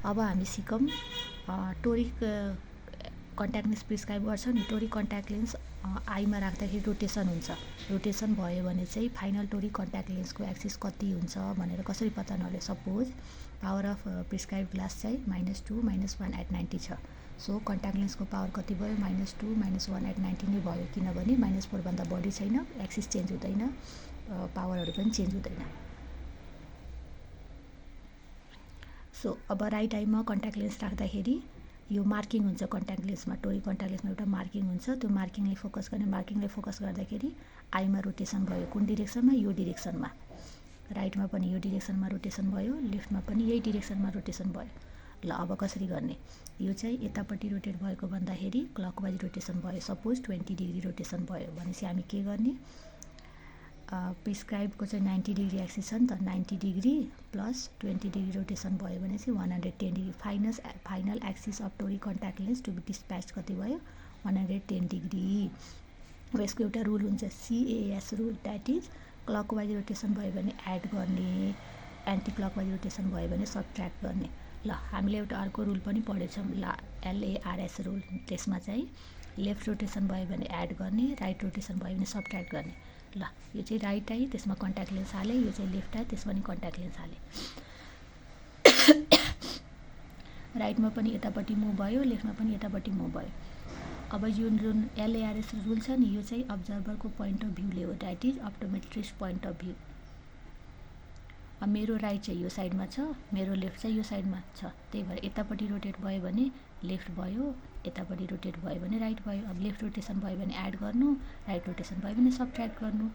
अब हामी सिकौँ Tori contact lens prescribe गर्छ नि। टोरी कन्ट्याक्ट लेन्स आईमा राख्दाखेरि रोटेसन हुन्छ। रोटेसन भयो भने चाहिँ फाइनल टोरी कन्ट्याक्ट लेन्सको एक्सिस कति हुन्छ भनेर कसरी पत्ता नगर्ने। Suppose power of prescribe glass चाहिँ -2 -1 एट 90 छ। सो कन्ट्याक्ट लेन्सको पावर कति भयो, -2 -1 एट 90 नै भयो, किनभने -4 भन्दा बढी छैन, एक्सिस चेन्ज हुँदैन, पावरहरू पनि चेन्ज हुँदैन। सो अब राइट आईमा कन्ट्याक्ट लेन्स राख्दाखेरि यो मार्किङ हुन्छ कन्ट्याक्ट लेन्समा, टोरी कन्ट्याक्ट लेन्समा एउटा मार्किङ हुन्छ। त्यो मार्किङले फोकस गर्ने, मार्किङले फोकस गर्दाखेरि आईमा रोटेसन भयो। कुन डिरेक्सनमा? यो डिरेक्सनमा। राइटमा पनि यो डिरेक्सनमा रोटेसन भयो, लेफ्टमा पनि यही डिरेक्सनमा रोटेसन भयो। ल अब कसरी गर्ने? यो चाहिँ यतापट्टि रोटेट भएको भन्दाखेरि क्लकवाइज रोटेसन भयो। सपोज 20 डिग्री रोटेसन भयो भनेपछि हामी के गर्ने? प्रिस्क्राइबको चाहिँ 90 डिग्री एक्सिस छ नि त, 90 डिग्री प्लस 20 डिग्री रोटेसन भयो भने चाहिँ 110 degree. Final axis of toric contact lens to be dispatch कति भयो? 110 डिग्री। अब यसको एउटा रुल हुन्छ CAS rule, that is clockwise rotation भयो भने एड गर्ने, एन्टी क्लकवाइज रोटेसन भयो भने सबट्र्याक्ट गर्ने। ल हामीले एउटा अर्को रुल पनि पढेछौँ, LARS रुल। त्यसमा चाहिँ लेफ्ट रोटेसन भयो भने एड गर्ने, राइट रोटेसन भयो भने सबट्र्याक्ट गर्ने। ल यो चाहिँ राइट आई, त्यसमा कन्ट्याक्ट लेन्स हालेँ, यो चाहिँ लेफ्ट आई, त्यसमा पनि कन्ट्याक्ट लेन्स हालेँ। राइटमा पनि यतापट्टि मुभ भयो, लेफ्टमा पनि यतापट्टि मुभ भयो। अब यो जुन LARS रुल छ नि, यो चाहिँ अब्जर्भरको पोइन्ट अफ भ्यूले हो, that is optometrist point of view. अब मेरो राइट चाहिँ यो साइडमा छ, मेरो लेफ्ट चाहिँ यो साइडमा छ, त्यही भएर यतापट्टि रोटेट भयो भने लेफ्ट भयो, यतापट्टि रोटेट भयो भने राइट भयो। अब लेफ्ट रोटेसन भयो भने एड गर्नु, राइट रोटेसन भयो भने सबट्र्याक्ट गर्नु।